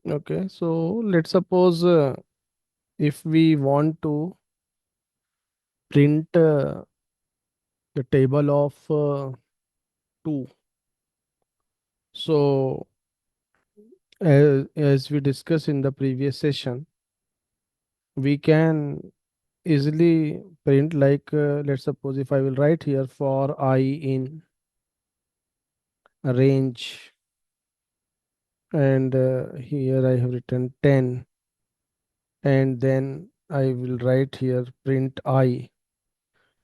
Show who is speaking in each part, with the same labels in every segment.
Speaker 1: Okay, so let's suppose if we want to print the table of 2. So as we discussed in the previous session, we can easily print like let's suppose if I will write here for I in a range, and here I have written 10, and then I will write here print I,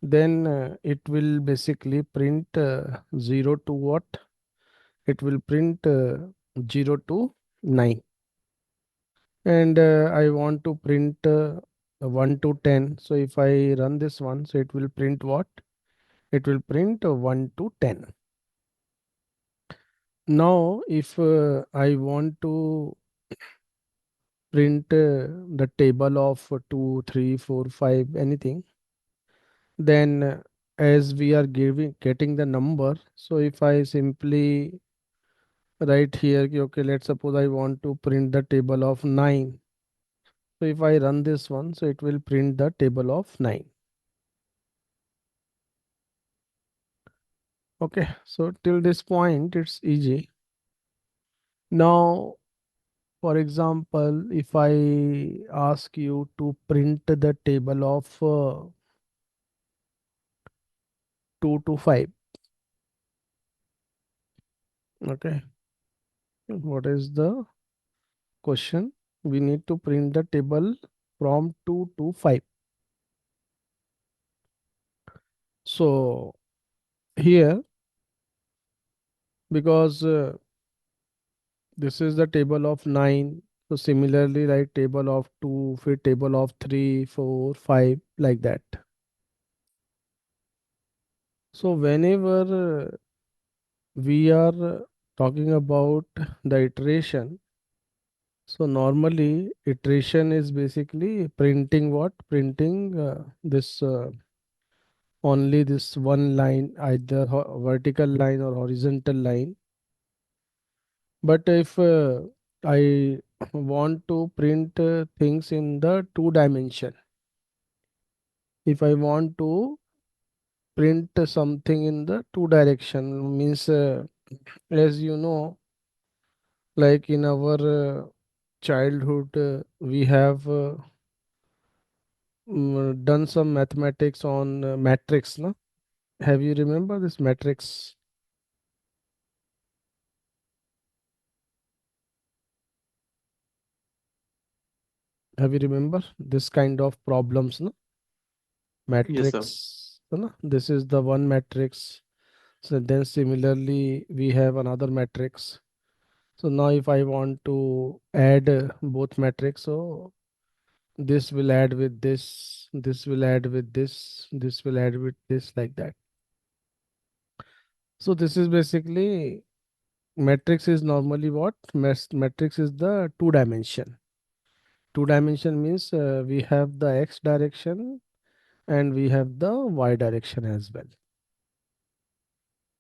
Speaker 1: then it will basically print 0 to what? It will print 0 to 9. And I want to print 1 to 10. So if I run this one, so it will print what? It will print 1 to 10. Now, if I want to print the table of 2, 3, 4, 5, anything, then as we are getting the number, so if I simply write here, okay, let's suppose I want to print the table of 9. So if I run this one, so it will print the table of 9. Okay, so till this point, it's easy. Now, for example, if I ask you to print the table of 2 to 5, okay, what is the question? We need to print the table from 2 to 5. So here, because this is the table of 9, so similarly, write table of 2, fit table of 3, 4, 5, like that. So whenever we are talking about the iteration, so normally iteration is basically printing what? Printing this only this one line, either vertical line or horizontal line. But if I want to print things in the two dimension, if I want to print something in the two direction, means as you know, like in our childhood, we have done some mathematics on matrix, no? Have you remember this matrix? Have you remember this kind of problems, no?
Speaker 2: Yes, sir.
Speaker 1: Matrix, no? This is the one matrix. So then similarly, we have another matrix. So now if I want to add both matrix, so this will add with this will add with this will add with this, like that. So this is basically matrix is normally what? Matrix is the two dimension. Two dimension means we have the x direction and we have the y direction as well.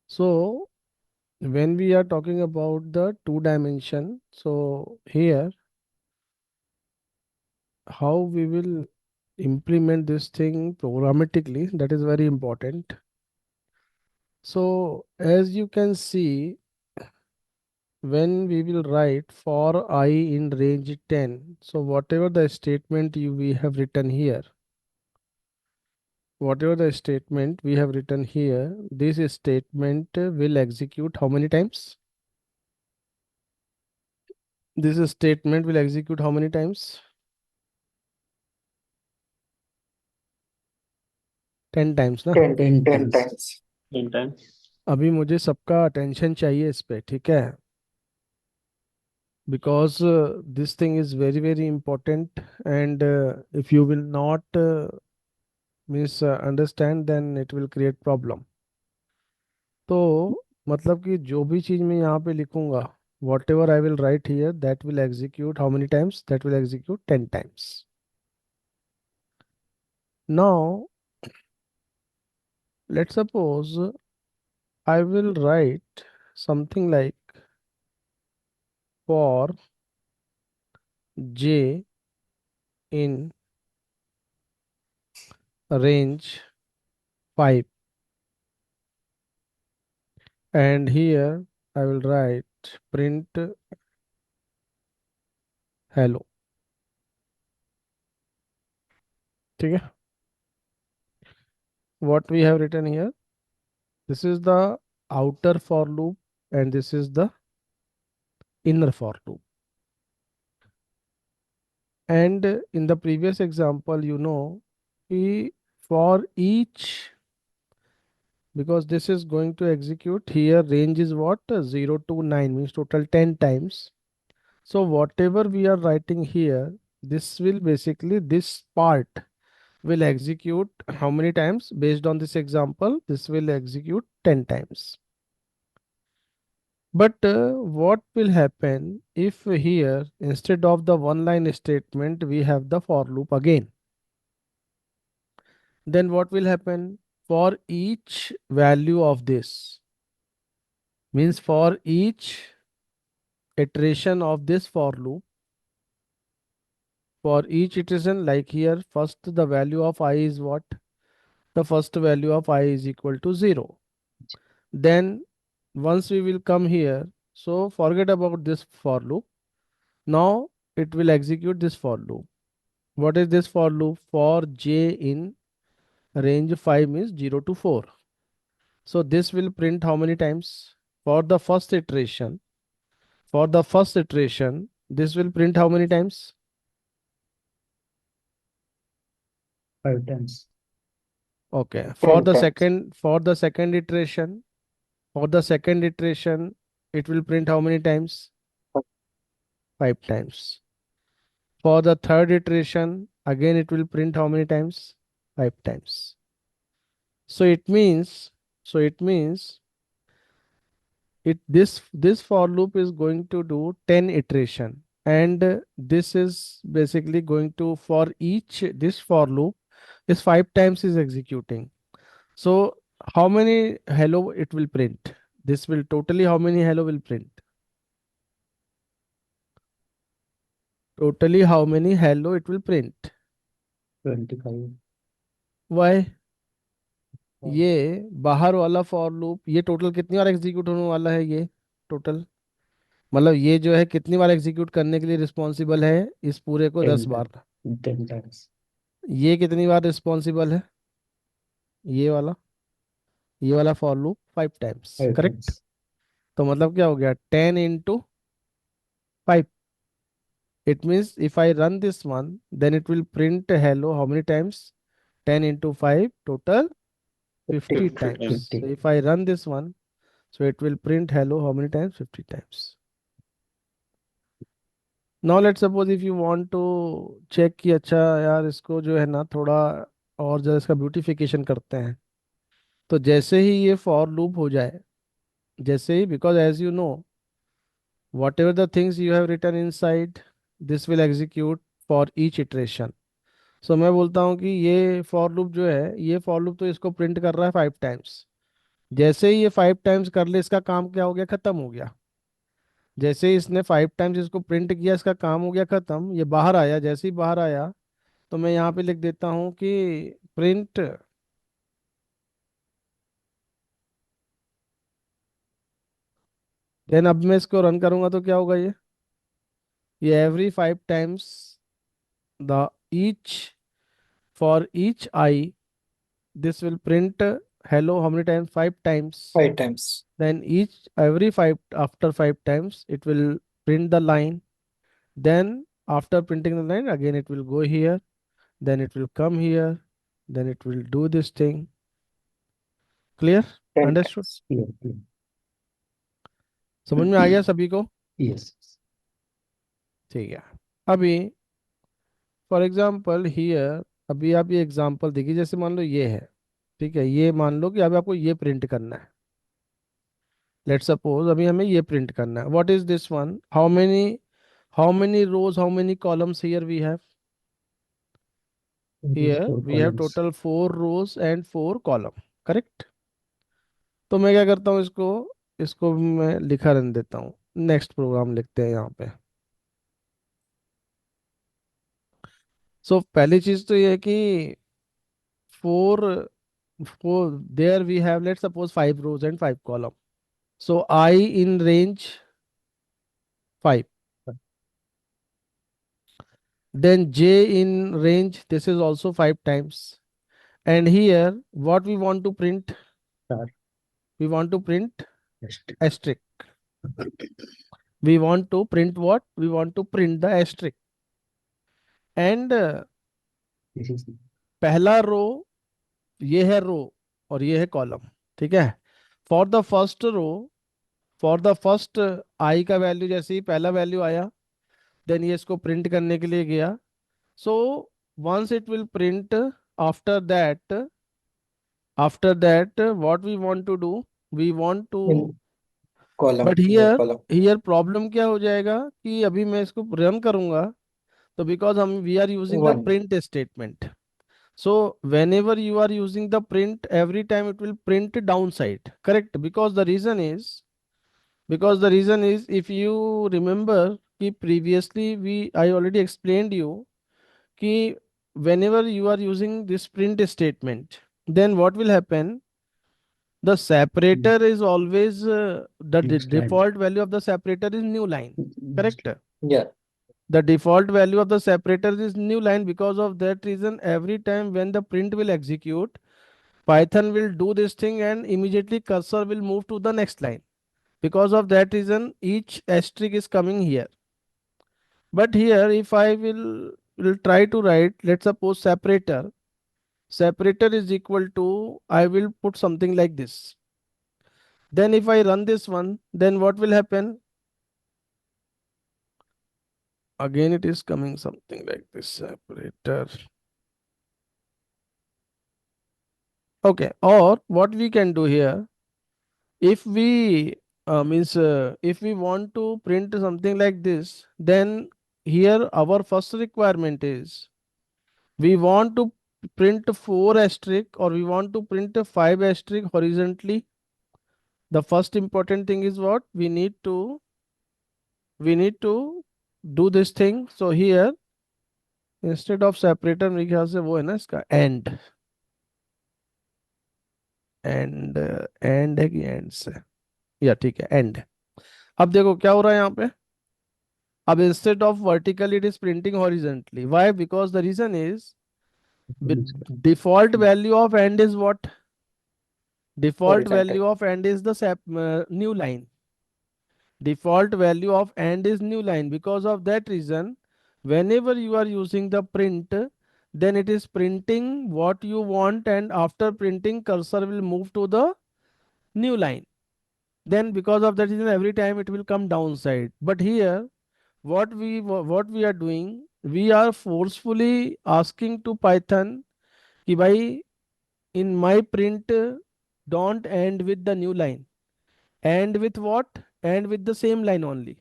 Speaker 1: So when we are talking about the two dimension, so here how we will implement this thing programmatically, that is very important. So as you can see, when we will write for I in range 10, so whatever the statement we have written here, whatever the statement we have written here, this statement will execute how many times? This statement will execute how many times? 10 times ना?
Speaker 3: 10 times.
Speaker 2: 10 times.
Speaker 1: अभी मुझे सबका attention चाहिए इस पे, ठीक है? Because this thing is very very important, and if you will not understand, then it will create problem. तो मतलब कि जो भी चीज मैं यहाँ पे लिखूंगा, whatever I will write here, that will execute how many times? That will execute 10 times. Now let's suppose I will write something like for j in range 5, and here I will write print hello. ठीक है, what we have written here, this is the outer for loop and this is the inner for loop. And in the previous example, for each, because this is going to execute here, range is what? 0 to 9 means total 10 times. So whatever we are writing here, this will basically, this part will execute how many times? Based on this example, this will execute 10 times. But what will happen if here, instead of the one line statement, we have the for loop again? Then what will happen? For each value of this, means for each iteration of this for loop, for each iteration, like here, first the value of I is what? The first value of I is equal to 0. Then once we will come here, so forget about this for loop. Now it will execute this for loop. What is this for loop? For j in range 5 means 0 to 4. So this will print how many times? For the first iteration, this will print how many times?
Speaker 3: 5 times.
Speaker 1: Okay.
Speaker 3: 10 times.
Speaker 1: For the second iteration, it will print how many times? 5 times. For the third iteration, again it will print how many times? 5 times. So it means, this for loop is going to do 10 iteration, and this is basically going to, for each, this for loop is 5 times is executing. So how many hello it will print? This will totally, how many hello will print? Totally how many hello it will print?
Speaker 3: 25.
Speaker 1: Why?
Speaker 3: हाँ।
Speaker 1: ये बाहर वाला for loop, ये total कितनी बार execute होने वाला है? ये टोटल मतलब ये जो है कितनी बार एग्जीक्यूट करने के लिए रिस्पॉन्सिबल है? इस पूरे को 10 बार।
Speaker 3: 10 times.
Speaker 1: ये कितनी बार रिस्पॉन्सिबल है? ये वाला for loop 5 times,
Speaker 3: 5
Speaker 1: correct?
Speaker 3: times.
Speaker 1: तो मतलब क्या हो गया? 10 into 5. It means if I run this one, then it will print hello how many times? 10 into 5, total 50
Speaker 2: 50
Speaker 1: times.
Speaker 2: times.
Speaker 1: So if I run this one, so it will print hello how many times? 50 times. Now let's suppose if you want to check कि अच्छा यार इसको जो है ना थोड़ा और ज़्यादा इसका ब्यूटिफिकेशन करते हैं, तो जैसे ही ये फॉर लूप हो जाए, जैसे ही, because as you know whatever the things you have written inside, this will execute for each iteration. So मैं बोलता हूँ कि ये फॉर लूप जो है, ये फॉर लूप तो इसको प्रिंट कर रहा है 5 टाइम्स। जैसे ही ये 5 टाइम्स कर ले, इसका काम क्या हो गया? खत्म हो गया। जैसे ही इसने 5 टाइम्स इसको प्रिंट किया, इसका काम हो गया खत्म। ये बाहर आया, जैसे ही बाहर आया तो मैं यहाँ पे लिख देता हूँ कि प्रिंट देन। अब मैं इसको रन करूंगा तो क्या होगा? ये every 5 times the each, for each I, this will print hello how many times? 5 times.
Speaker 3: 5 times.
Speaker 1: Then each, every 5, after 5 times it will print the line. Then after printing the line, again it will go here, then it will come here, then it will do this thing. Clear?
Speaker 3: 10
Speaker 1: Understood?
Speaker 3: times. Clear, clear.
Speaker 1: समझ में आ गया सभी को?
Speaker 3: Yes.
Speaker 1: ठीक है। अभी for example here, अभी आप ये एग्जाम्पल देखिए, जैसे मान लो ये है, ठीक है, ये मान लो कि अभी आपको ये प्रिंट करना है। लेट सपोज अभी हमें ये प्रिंट करना है। What is this one? How many rows, how many columns here we have?
Speaker 3: These
Speaker 1: Here
Speaker 3: 4
Speaker 1: we have
Speaker 3: columns.
Speaker 1: total 4 rows and 4 column, correct? तो मैं क्या करता हूँ, इसको इसको मैं लिखा रहने देता हूँ। नेक्स्ट प्रोग्राम लिखते हैं यहाँ पे। सो पहली चीज तो ये है कि for there we have let's suppose 5 rows and 5 column. So I in range 5. Then J in range, this is also 5 times. And here, what we want to print?
Speaker 3: Star.
Speaker 1: We want to print
Speaker 3: Asterisk.
Speaker 1: asterisk. We want to print what? We want to print the asterisk. And
Speaker 3: This is
Speaker 1: पहला रो ये है रो और ये है column, ठीक है. For the first row, for the first I का value जैसे ही पहला वैल्यू आया, देन ये इसको प्रिंट करने के लिए गया. सो once it will print, after that what we want to do, we want to,
Speaker 4: in column
Speaker 1: but
Speaker 4: row
Speaker 1: here
Speaker 4: column
Speaker 1: problem क्या हो जाएगा कि अभी मैं इसको रन करूंगा तो बिकॉज हम we are using the
Speaker 4: one
Speaker 1: print statement. So whenever you are using the print, every time it will print downside, correct? Because the reason is if you remember कि previously I already explained you कि whenever you are using this print statement, then what will happen? The separator is always the
Speaker 3: next line.
Speaker 1: default value of the separator is new line, correct?
Speaker 4: yeah
Speaker 1: The default value of the separator is new line. Because of that reason, every time when the print will execute, Python will do this thing and immediately cursor will move to the next line. Because of that reason, each asterisk is coming here. But here, if I will try to write, let's suppose separator is equal to, I will put something like this. Then if I run this one, then what will happen? Again, it is coming something like this, separator. Okay, or what we can do here, if we if we want to print something like this, then here our first requirement is we want to print 4 asterisk or we want to print 5 asterisk horizontally. The first important thing is what we need to do this thing. So here instead of separator मेरे ख्याल से वो है ना इसका end है कि end से, या ठीक है end. अब देखो क्या हो रहा है यहाँ पे. अब instead of vertically it is printing horizontally. Why? Because the reason is default value of end is what? Default
Speaker 4: Horizontal.
Speaker 1: value of end is the new line. Default value of end is new line. Because of that reason, whenever you are using the print, then it is printing what you want, and after printing cursor will move to the new line. Then because of that reason, every time it will come downside. But here what we are doing, we are forcefully asking to Python कि भाई in my print don't end with the new line, end with what? End with the same line only.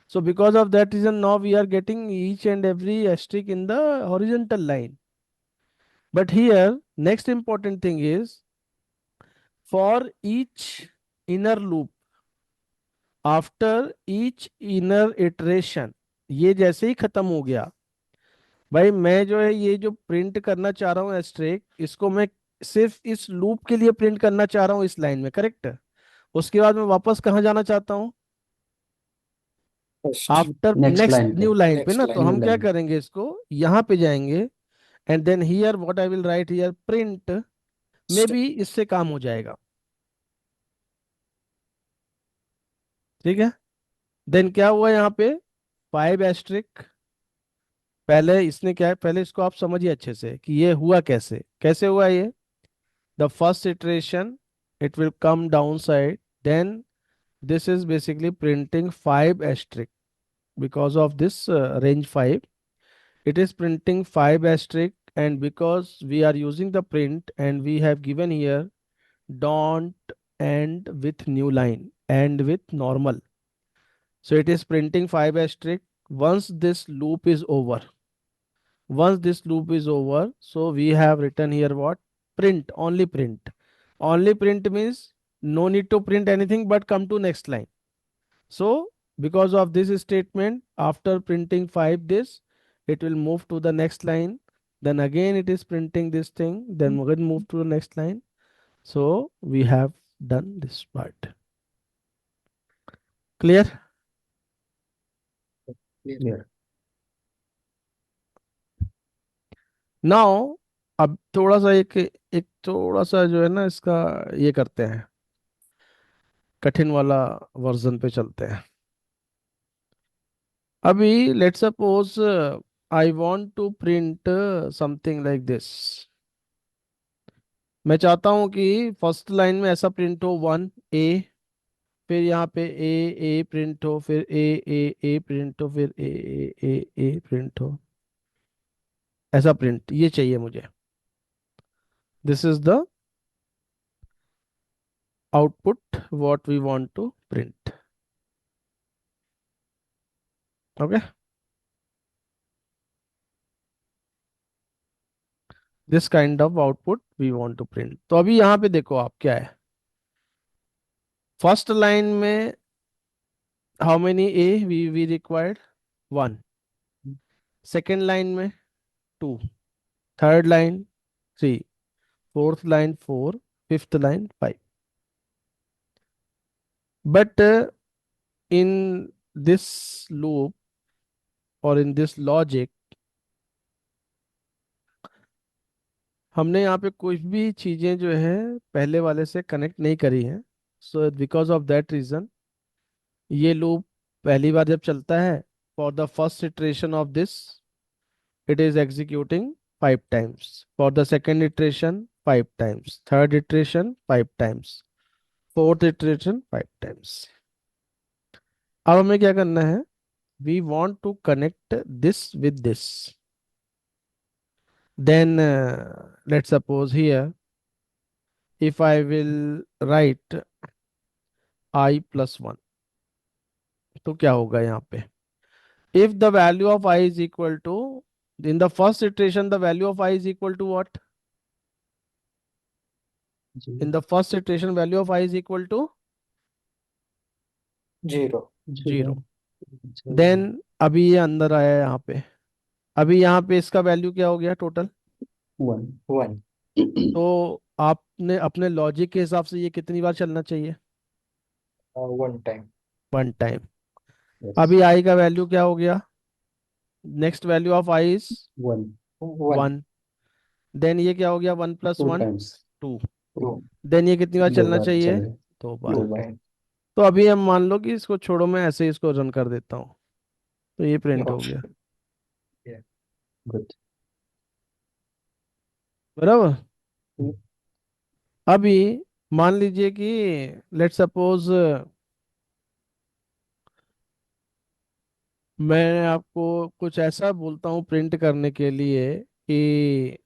Speaker 1: So because of that reason, now we are getting each and every asterisk in the horizontal line. But here next important thing is for each inner loop, after each inner iteration, ये जैसे ही खत्म हो गया भाई, मैं जो है ये जो प्रिंट करना चाह रहा हूँ एस्ट्रिक, इसको मैं सिर्फ इस लूप के लिए प्रिंट करना चाह रहा हूँ इस लाइन में, करेक्ट? उसके बाद मैं वापस कहाँ जाना चाहता हूँ?
Speaker 4: First,
Speaker 1: after
Speaker 3: Next
Speaker 1: next
Speaker 3: line पे.
Speaker 1: न्यू लाइन पे
Speaker 4: next
Speaker 1: ना.
Speaker 4: line.
Speaker 1: तो हम
Speaker 3: New
Speaker 1: क्या
Speaker 3: line.
Speaker 1: करेंगे, इसको यहाँ पे जाएंगे and then here what I will write here print, maybe इससे काम हो जाएगा, ठीक है. देन क्या हुआ यहाँ पे 5 एस्ट्रिक. पहले इसने क्या है, पहले इसको आप समझिए अच्छे से कि ये हुआ कैसे, कैसे हुआ ये. The first iteration, it will come downside. Then this is basically printing 5 asterisk. Because of this range 5, it is printing 5 asterisk. And because we are using the print and we have given here don't end with new line, end with normal. So it is printing 5 asterisk once this loop is over. Once this loop is over, so we have written here what? Print, only print. Only print means no need to print anything but come to next line. So because of this statement, after printing 5 this, it will move to the next line, then again it is printing this thing, then again move to the next line. So we have done this part. Clear?
Speaker 3: Clear.
Speaker 1: Now अब थोड़ा सा एक एक थोड़ा सा जो है ना इसका ये करते हैं, कठिन वाला वर्जन पे चलते हैं। अभी let's suppose I want to print something like this. मैं चाहता हूं कि फर्स्ट लाइन में ऐसा प्रिंट हो 1 A, फिर यहाँ पे ए प्रिंट हो, फिर ए प्रिंट हो, फिर ए प्रिंट हो। ऐसा प्रिंट ये चाहिए मुझे। This is the output what we want to print. Okay, this kind of output we want to print. तो अभी यहाँ पे देखो आप क्या है, फर्स्ट लाइन में how many a we required 1, second line में 2, third line 3, fourth line 4, fifth line 5। But in this loop और इन दिस लॉजिक हमने यहाँ पे कुछ भी चीजें जो है पहले वाले से कनेक्ट नहीं करी हैं। So because of that reason ये लूप पहली बार जब चलता है, for the first iteration of this it is executing 5 times, for the second iteration 5 times, third iteration 5 times, fourth iteration 5 times। अब हमें क्या करना है, we want to connect this with this, then let's suppose here if I will write I plus 1, तो क्या होगा यहाँ पे, if the value of I is equal to, in the first iteration the value of I is equal to what, in the first iteration value of I is equal to
Speaker 3: 0.
Speaker 1: 0। Then अभी ये अंदर आया है यहाँ पे, अभी यहाँ पे इसका वैल्यू क्या हो गया टोटल।
Speaker 3: 1.
Speaker 1: तो आपने अपने लॉजिक के हिसाब से ये कितनी बार चलना चाहिए,
Speaker 3: 1 time.
Speaker 1: 1 टाइम।
Speaker 3: Yes.
Speaker 1: अभी आई का वैल्यू क्या हो गया, next value of I is
Speaker 3: 1.
Speaker 1: 1, then ये क्या हो गया 1 प्लस
Speaker 3: 2
Speaker 1: 1
Speaker 3: times.
Speaker 1: 2,
Speaker 3: 2.
Speaker 1: देन ये कितनी बार
Speaker 3: 2
Speaker 1: चलना
Speaker 3: बार
Speaker 1: चाहिए,
Speaker 3: चले.
Speaker 1: 2 बार।
Speaker 3: 2 बार.
Speaker 1: तो अभी हम मान लो कि इसको छोड़ो, मैं ऐसे ही इसको रन कर देता हूँ, तो ये प्रिंट हो गया।
Speaker 3: Okay. Yeah. Good.
Speaker 1: बराबर।
Speaker 3: Hmm.
Speaker 1: अभी मान लीजिए कि लेट सपोज मैं आपको कुछ ऐसा बोलता हूँ प्रिंट करने के लिए कि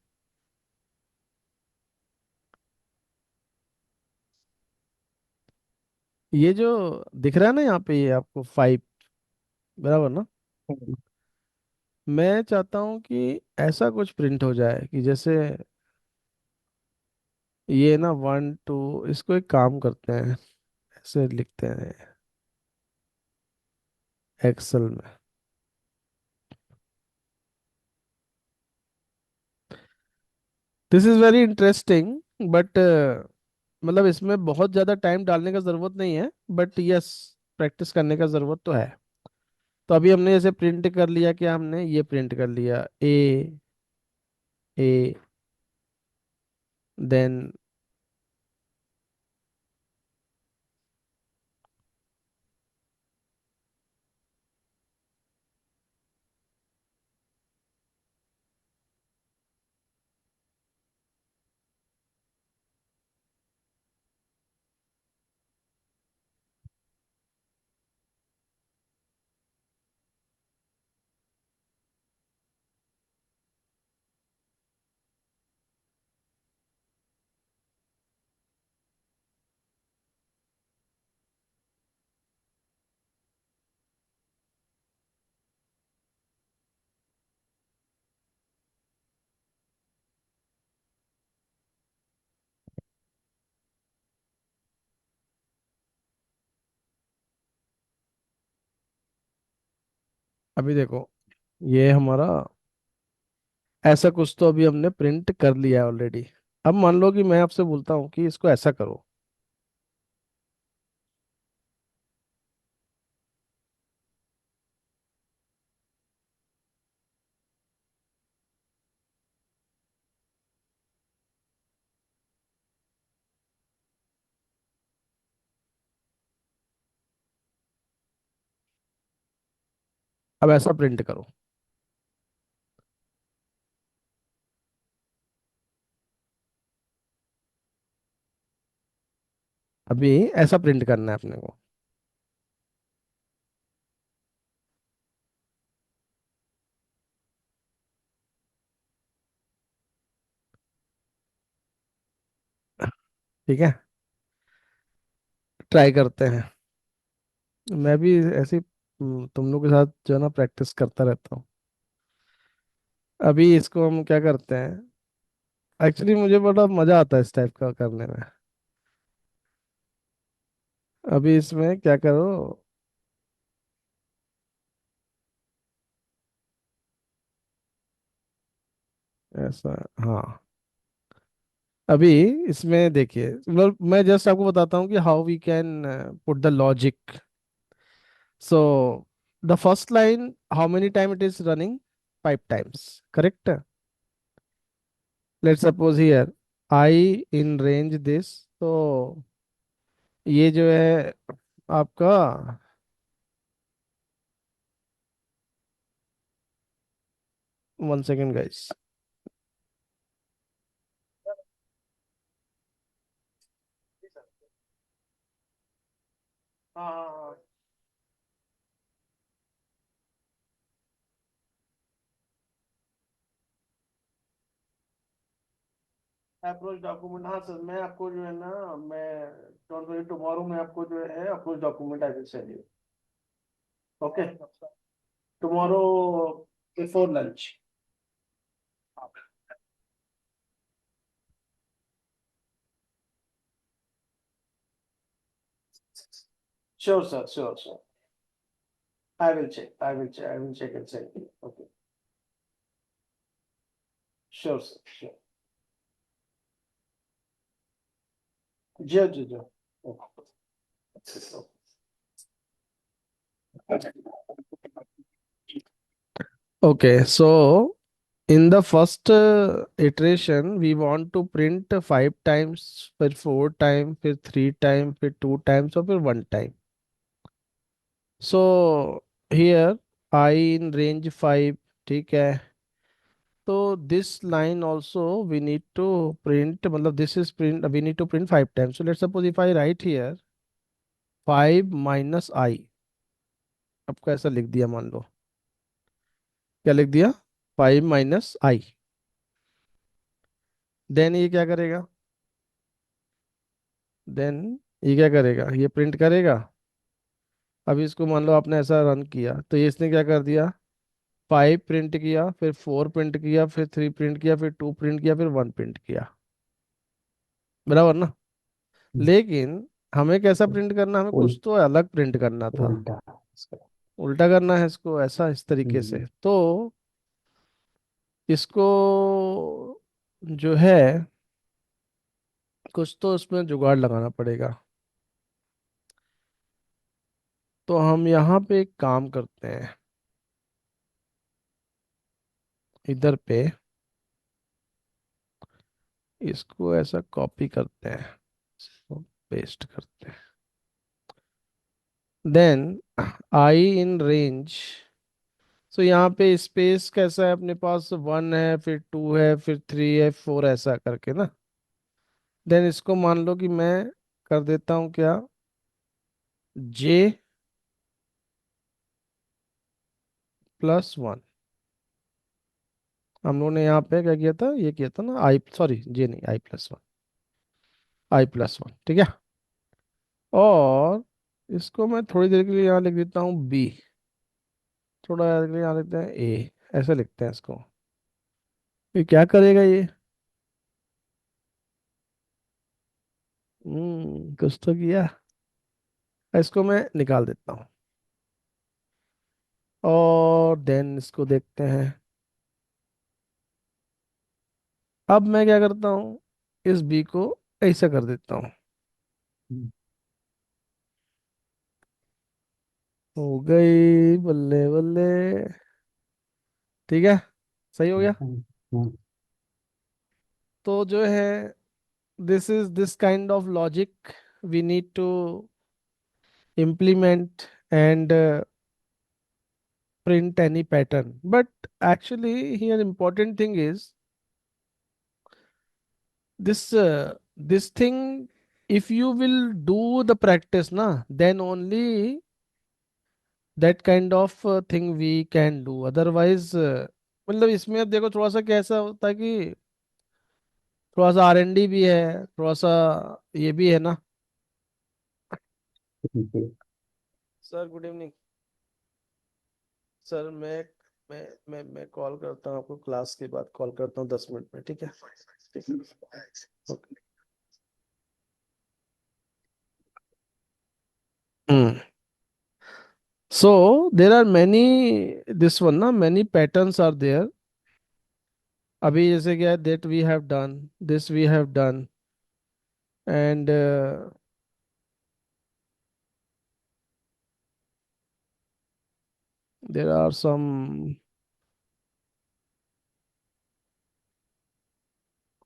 Speaker 1: ये जो दिख रहा है ना यहाँ पे, ये आपको 5, बराबर ना। मैं चाहता हूँ कि ऐसा कुछ प्रिंट हो जाए कि जैसे ये ना 1 2, इसको एक काम करते हैं, ऐसे लिखते हैं एक्सेल में। This is very interesting, but मतलब इसमें बहुत ज़्यादा टाइम डालने का ज़रूरत नहीं है, बट यस प्रैक्टिस करने का ज़रूरत तो है। तो अभी हमने जैसे प्रिंट कर लिया, क्या हमने ये प्रिंट कर लिया ए देन अभी देखो ये हमारा ऐसा कुछ तो अभी हमने प्रिंट कर लिया है ऑलरेडी। अब मान लो कि मैं आपसे बोलता हूँ कि इसको ऐसा करो। अब ऐसा प्रिंट करो। अभी ऐसा प्रिंट करना है अपने को। ठीक है, ट्राई करते हैं। मैं भी ऐसे ही, तुम लोग के साथ जो है ना प्रैक्टिस करता रहता हूँ। अभी इसको हम क्या करते हैं, एक्चुअली मुझे बड़ा मजा आता है इस टाइप का करने में। अभी इसमें क्या करो, ऐसा, हाँ। अभी इसमें देखिए, मतलब मैं जस्ट आपको बताता हूँ कि how we can put the logic. So the first line, how many time it is running, 5 times, correct. Let's suppose here I in range this, तो ये जो है आपका, 1 second गाइस। हाँ हाँ हाँ, अप्रोच डॉक्यूमेंट, हाँ सर, मैं आपको जो है ना, मैं डोंट वरी, टुमारो मैं आपको जो है approach document I will send you. Okay, tomorrow before lunch. Sure sir, sure sir, I will check and send you. Okay, sure sir, sure. जी जी जी। Okay, so in the first iteration we want to print 5 times, फिर 4 times, फिर 3 times, फिर 2 times और फिर 1 time। so here I in range 5, ठीक है। तो this line also we need to print, मतलब this is print, we need to print 5 times। so let's suppose if I write here 5 minus I, आपको ऐसा लिख दिया मान लो, क्या लिख दिया, 5 - I। देन ये क्या करेगा, देन ये क्या करेगा, ये प्रिंट करेगा। अभी इसको मान लो आपने ऐसा रन किया, तो ये इसने क्या कर दिया, 5 प्रिंट किया, फिर 4 प्रिंट किया, फिर 3 प्रिंट किया, फिर 2 प्रिंट किया, फिर 1 प्रिंट किया, बराबर ना। लेकिन हमें कैसा प्रिंट करना, हमें
Speaker 3: उल,
Speaker 1: कुछ तो अलग प्रिंट करना था।
Speaker 3: उल्टा इसका।
Speaker 1: उल्टा करना है इसको, ऐसा इस तरीके से।
Speaker 3: हम्म,
Speaker 1: तो इसको जो है कुछ तो उसमें जुगाड़ लगाना पड़ेगा। तो हम यहाँ पे एक काम करते हैं, इधर पे इसको ऐसा कॉपी करते हैं, पेस्ट करते हैं। देन आई इन रेंज, सो यहाँ पे स्पेस कैसा है अपने पास, 1 है, फिर 2 है, फिर 3 है, 4, ऐसा करके ना। देन इसको मान लो कि मैं कर देता हूँ क्या, J +1। हम लोगों ने यहाँ पे क्या किया था, ये किया था ना, आई सॉरी J नहीं, I+1, I+1, ठीक है। और इसको मैं थोड़ी देर के लिए यहाँ लिख देता हूँ B, थोड़ा देर के लिए यहाँ लिखते हैं A, ऐसे लिखते हैं इसको। ये क्या करेगा ये, कुछ तो किया। इसको मैं निकाल देता हूँ। और देन इसको देखते हैं। अब मैं क्या करता हूँ, इस बी को ऐसा कर देता हूँ। हो गई, बल्ले बल्ले। ठीक है, सही हो गया। तो जो है, this is this kind of logic we need to implement and print any pattern. But actually here important thing is this thing, if you will do the practice na, then only that kind of thing we can do. Otherwise मतलब इसमें अब देखो थोड़ा सा कैसा होता है कि थोड़ा सा R&D भी है, थोड़ा सा ये भी है ना। Sir good evening. सर मैं कॉल करता हूँ आपको, क्लास के बाद कॉल करता हूँ 10 मिनट में, ठीक है? ठीक है, okay. So there are many, this one na, many patterns are there. अभी जैसे क्या, that we have done, this we have done, and there are some,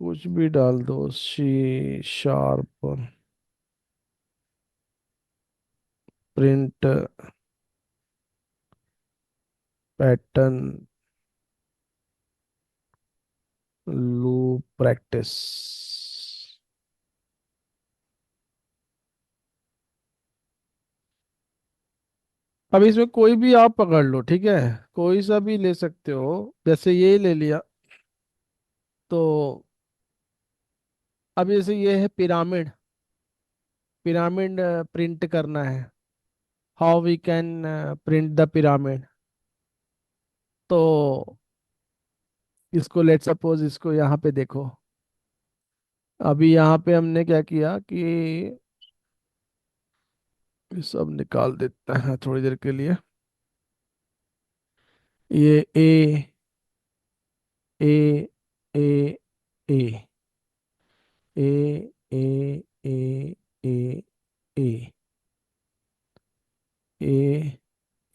Speaker 1: कुछ भी डाल दो, C sharp print pattern loop practice. अब इसमें कोई भी आप पकड़ लो, ठीक है, कोई सा भी ले सकते हो। जैसे ये ले लिया, तो अब जैसे ये है पिरामिड, पिरामिड प्रिंट करना है। How we can print the pyramid. तो इसको लेट सपोज, इसको यहाँ पे देखो। अभी यहाँ पे हमने क्या किया कि ये सब निकाल देते हैं थोड़ी देर के लिए। ये ए ए ए ए ए ए ए ए ए ए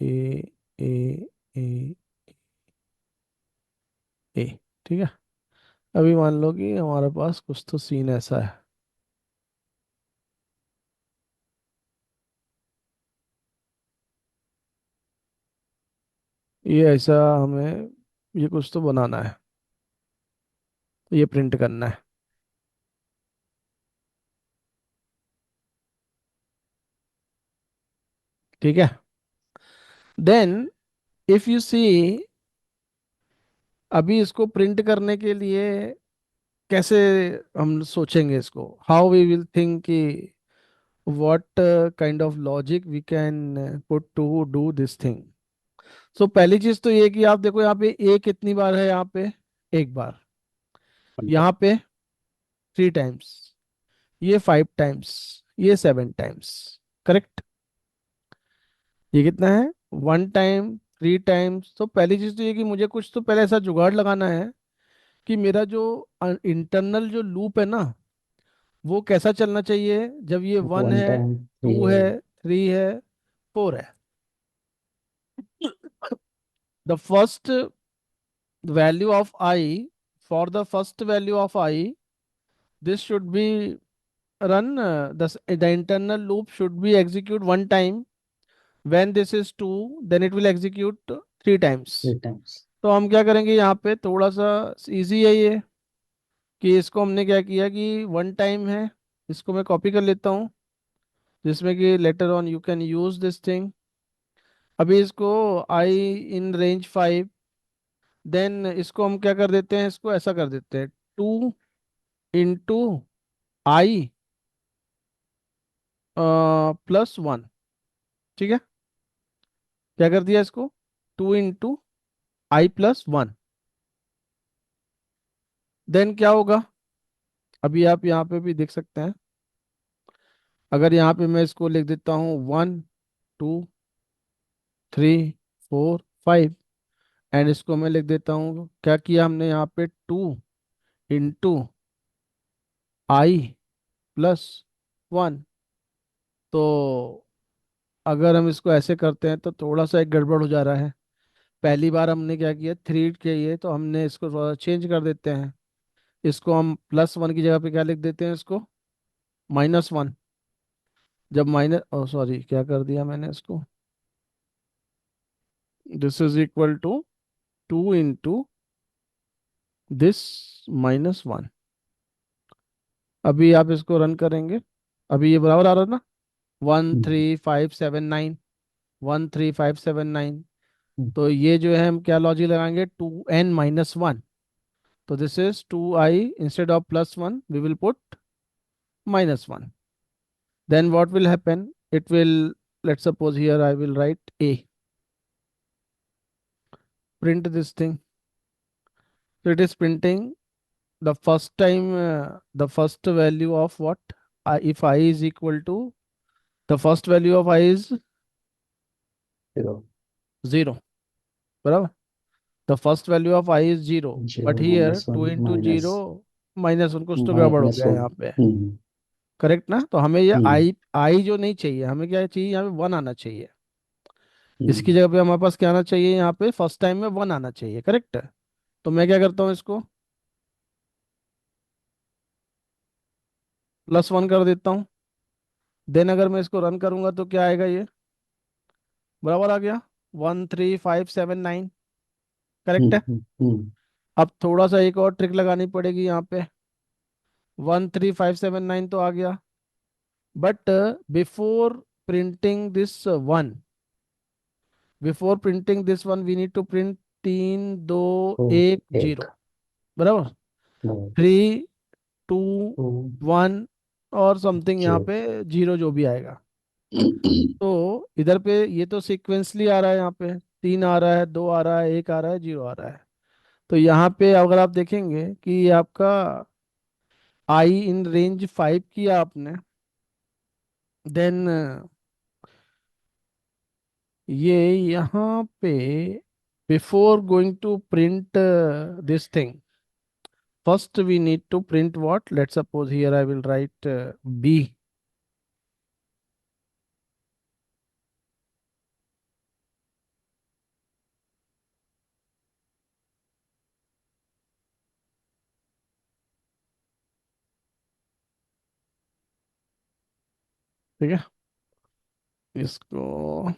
Speaker 1: ए ए ए, ठीक है। अभी मान लो कि हमारे पास कुछ तो सीन ऐसा है। ये ऐसा हमें, ये कुछ तो बनाना है, ये प्रिंट करना है, ठीक है। देन इफ यू सी, अभी इसको प्रिंट करने के लिए कैसे हम सोचेंगे इसको, हाउ वी विल थिंक कि what kind of logic we can put to do this thing. So पहली चीज तो ये कि आप देखो यहाँ पे ए कितनी बार है, यहाँ पे एक बार, यहाँ पे 3 टाइम्स, ये 5 टाइम्स, ये 7 टाइम्स, करेक्ट। ये कितना है, 1 टाइम, 3 टाइम्स। तो पहली चीज तो ये कि मुझे कुछ तो पहले ऐसा जुगाड़ लगाना है कि मेरा जो इंटरनल जो लूप है ना, वो कैसा चलना चाहिए। जब ये 1
Speaker 3: वन
Speaker 1: है,
Speaker 3: टाइम
Speaker 1: 2 है, 3 है, 4 है, the first value of I, for the first value of I, this should be run, the internal loop should be execute 1 time. When this is 2, then it will execute 3 times.
Speaker 3: Times.
Speaker 1: तो हम क्या करेंगे, यहाँ पे थोड़ा सा easy है ये, कि इसको हमने क्या किया कि 1 टाइम है, इसको मैं कॉपी कर लेता हूँ, जिसमें कि later on you can use this thing. अभी इसको आई इन रेंज 5, देन इसको हम क्या कर देते हैं, इसको ऐसा कर देते हैं, 2 इंटू आई +1, ठीक है। क्या कर दिया इसको, 2 इंटू आई +1। देन क्या होगा, अभी आप यहाँ पे भी देख सकते हैं। अगर यहाँ पे मैं इसको लिख देता हूँ 1 2 3 4 5 एंड इसको मैं लिख देता हूँ, क्या किया हमने यहाँ पे 2 × i+1। तो अगर हम इसको ऐसे करते हैं तो थोड़ा सा एक गड़बड़ हो जा रहा है। पहली बार हमने क्या किया, 3 किया, तो हमने इसको थोड़ा चेंज कर देते हैं। इसको हम +1 की जगह पे क्या लिख देते हैं, इसको -1। जब माइनस, ओ सॉरी, क्या कर दिया मैंने इसको, this is equal to 2 × this -1। अभी आप इसको रन करेंगे, अभी ये बराबर आ रहा है ना, 13579, 13579। तो ये जो है हम क्या लॉजिक लगाएंगे, 2n-1। तो this is 2i, instead of +1 we will put -1। Then what will happen, it will, let's suppose here I will write a, print this thing. So it is printing the first time, the first value of what, if I is equal to, the first value of I is
Speaker 3: Zero.
Speaker 1: 0, बराबर। the first value of I is 0, but
Speaker 3: Zero
Speaker 1: here
Speaker 3: minus
Speaker 1: 2
Speaker 3: one
Speaker 1: into
Speaker 3: minus
Speaker 1: 0 -1, कुछ तो गड़बड़ हो
Speaker 3: minus
Speaker 1: गया है यहाँ
Speaker 3: one.
Speaker 1: पे,
Speaker 3: Hmm.
Speaker 1: Correct ना। तो हमें ये
Speaker 3: Hmm.
Speaker 1: आई जो नहीं चाहिए, हमें क्या चाहिए, यहाँ पे 1 आना चाहिए। इसकी
Speaker 3: Hmm.
Speaker 1: जगह पे हमारे पास क्या आना चाहिए, यहाँ पे फर्स्ट टाइम में 1 आना चाहिए, करेक्ट। तो मैं क्या करता हूँ, इसको +1 कर देता हूँ। देन अगर मैं इसको रन करूंगा तो क्या आएगा, ये बराबर आ गया 13579, करेक्ट
Speaker 3: Hmm.
Speaker 1: है।
Speaker 3: Hmm.
Speaker 1: अब थोड़ा सा एक और ट्रिक लगानी पड़ेगी यहाँ पे, 13579 तो आ गया, but before printing this 1, before printing this 1 we need to print 3 2 1 0,
Speaker 3: एक
Speaker 1: बराबर।
Speaker 3: no
Speaker 1: 3 2 1 और समथिंग यहाँ
Speaker 3: zero.
Speaker 1: पे 0 जो भी आएगा। तो इधर पे ये तो सीक्वेंसली आ रहा है, यहाँ पे 3 आ रहा है, 2 आ रहा है, 1 आ रहा है, 0 आ रहा है। तो यहाँ पे अगर आप देखेंगे कि ये आपका आई इन रेंज 5 किया आपने, देन ये यहाँ पे before going to print this thing, first we need to print what, let's suppose here I will write B. ठीक है, इसको,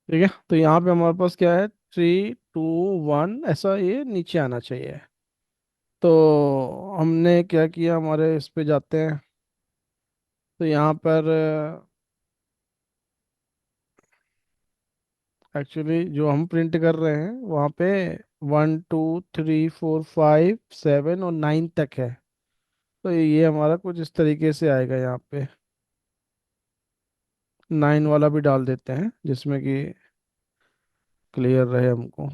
Speaker 1: ठीक है। तो यहाँ पे हमारे पास क्या है, 3 2 1, ऐसा ये नीचे आना चाहिए। तो हमने क्या किया, हमारे इस पे जाते हैं, तो यहाँ पर एक्चुअली जो हम प्रिंट कर रहे हैं वहाँ पे 1 2 3 4 5 7 और 9 तक है। तो ये हमारा कुछ इस तरीके से आएगा, यहाँ पे 9 वाला भी डाल देते हैं जिसमें कि क्लियर रहे हमको।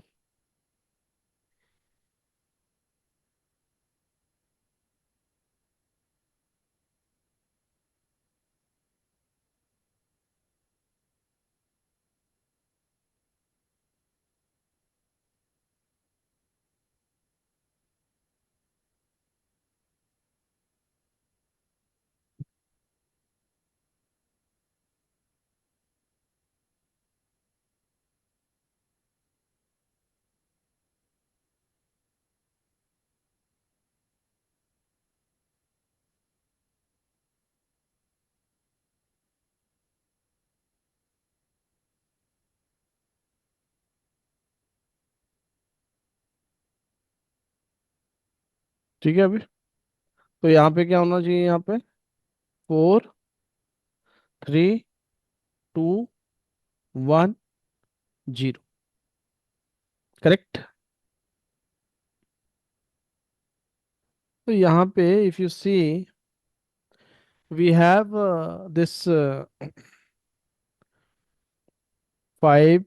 Speaker 1: ठीक है, अभी तो यहाँ पे क्या होना चाहिए, यहाँ पे 4 3 2 1 0, करेक्ट। तो यहाँ पे if you see we have this 5।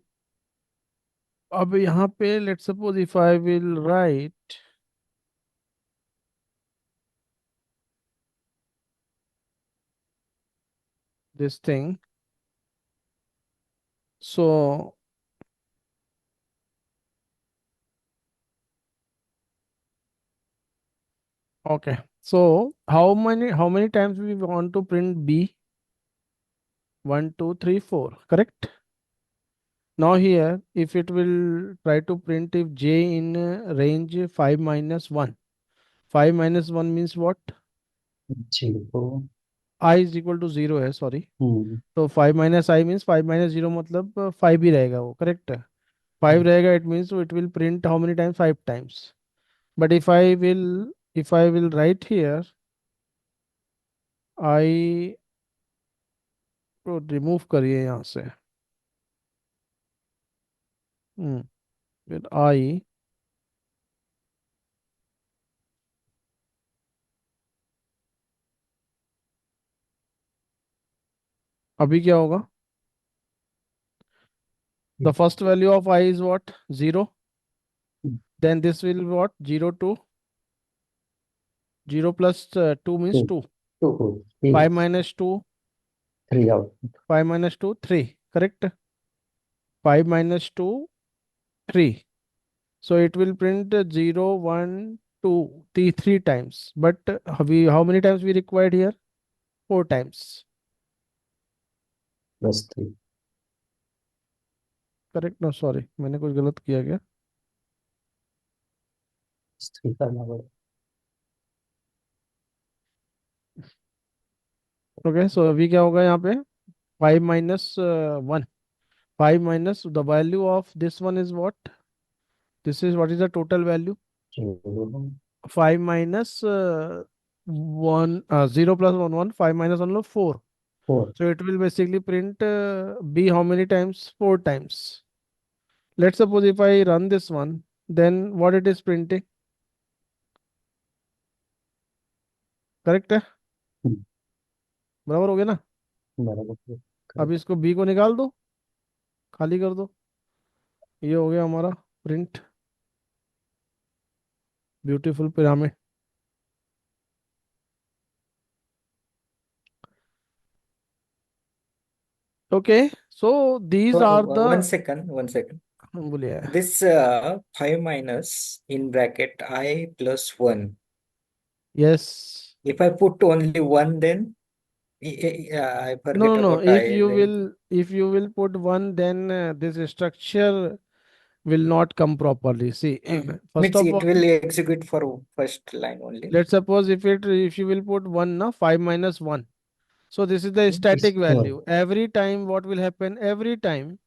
Speaker 1: अब यहाँ पे let's suppose if I will write, this thing. So okay. So how many times we want to print B? 1, 2, 3, 4. Correct? Now here, if it will try to print if J in range 5 minus 1. 5 minus 1 means what?
Speaker 3: 0.
Speaker 1: I is equal to 0 है, sorry.
Speaker 3: Hmm.
Speaker 1: तो 5 minus I means 5 minus 0 मतलब 5 ही रहेगा वो, correct? 5 रहेगा, it means it will print how many times? 5 times. But if I will write here, I तो remove करिए यहाँ से. फिर I अभी क्या होगा? The first value of I is what? 0. Then this will what? 0 to 0 plus 2 means 2.
Speaker 3: 2,
Speaker 1: 5 minus 2,
Speaker 3: 3 out.
Speaker 1: 5 minus 2, 3. Correct? 5 minus 2, 3. So it will print 0, 1, 2, 3 times. But how many times we required here? 4 times.
Speaker 3: Plus 3.
Speaker 1: Correct? No, sorry. मैंने कुछ गलत किया क्या?
Speaker 3: Plus 3 करना पड़ेगा.
Speaker 1: Okay, so अभी क्या होगा यहाँ पे? 5 minus 1. 5 minus the value of this one is what? This is what is the total value?
Speaker 3: 0.
Speaker 1: 5 minus 1, 0 plus 1, 1. 5 minus 1, 4.
Speaker 3: 4.
Speaker 1: So it will basically print B how many times? 4 times. Let's suppose if I run this one, then what it is printing? Correct है?
Speaker 3: Hmm.
Speaker 1: बराबर हो गया ना?
Speaker 3: बराबर.
Speaker 1: अब इसको B को निकाल दो, खाली कर दो. ये हो गया हमारा print. Beautiful pyramid. Okay, so these are
Speaker 4: One
Speaker 1: the
Speaker 4: second, 1 second.
Speaker 1: बोलिए.
Speaker 4: This 5 minus in bracket I plus 1.
Speaker 1: Yes.
Speaker 4: If I put only 1, then I
Speaker 1: No,
Speaker 4: forget
Speaker 1: no, no.
Speaker 4: about I.
Speaker 1: If you will put one, then this structure will not come properly. See, first
Speaker 4: Means
Speaker 1: of
Speaker 4: it
Speaker 1: all,
Speaker 4: will execute for first line only.
Speaker 1: let's suppose if you will put 1, na 5 minus 1. So this is the
Speaker 4: Hmm.
Speaker 1: static
Speaker 3: It's
Speaker 1: value. Every time what will happen? Every time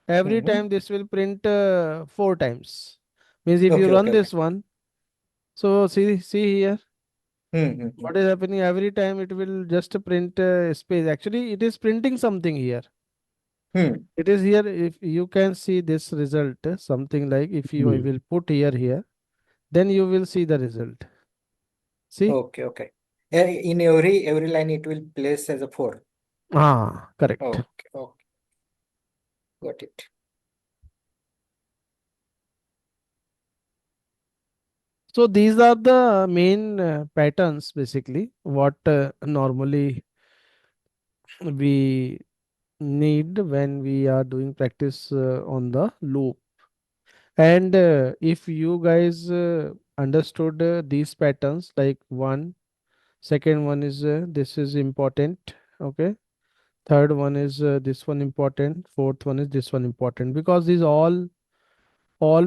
Speaker 4: Mhm.
Speaker 1: this will print 4 times. Means if you
Speaker 4: Okay,
Speaker 1: run
Speaker 4: okay, okay.
Speaker 1: this one, so see here,
Speaker 4: Hmm.
Speaker 1: what is happening? Every time it will just print space. Actually, it is printing something here.
Speaker 4: Hmm.
Speaker 1: It is here. If you can see this result, something like if you
Speaker 3: Hmm.
Speaker 1: will put here, then you will see the result. See?
Speaker 4: Okay, okay. In every line it will place as a 4.
Speaker 1: Correct.
Speaker 4: Okay, okay. Got it.
Speaker 1: So these are the main patterns basically what normally we need when we are doing practice on the loop. And if you guys understood these patterns, like second one is this is important, okay. Third one is this one important. Fourth one is this one important, because these all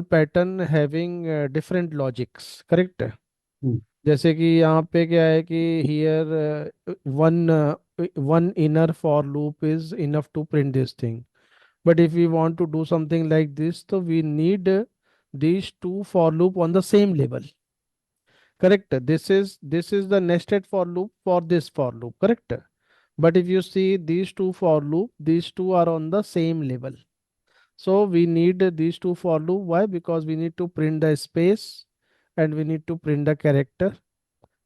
Speaker 1: pattern having different logics, correct?
Speaker 3: Hmm.
Speaker 1: जैसे कि यहाँ पे क्या है कि here one one inner for loop is enough to print this thing. But if we want to do something like this, so we need these two for loop on the same level. Correct. This is the nested for loop for this for loop. Correct. But if you see these two for loop, these two are on the same level. So we need these two for loop. Why? Because we need to print the space and we need to print the character.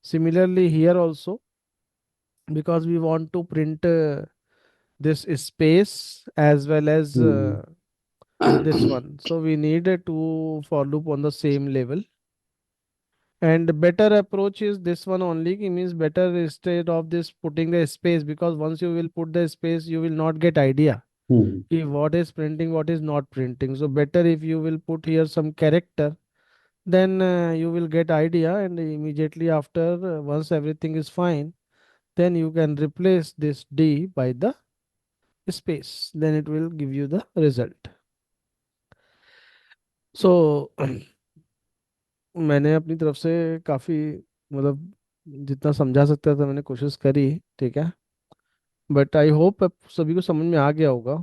Speaker 1: Similarly here also, because we want to print this space as well as
Speaker 3: Hmm.
Speaker 1: this one. So we need a two for loop on the same level. And better approach is this one only, means better instead of this putting the space, because once you will put the space, you will not get idea if what is printing, what is not printing. So better if you will put here some character, then you will get idea, and immediately after, once everything is fine, then you can replace this D by the space, then it will give you the result. So मैंने अपनी तरफ से काफ़ी, मतलब जितना समझा सकता था मैंने कोशिश करी, ठीक है, बट आई होप सभी को समझ में आ गया होगा।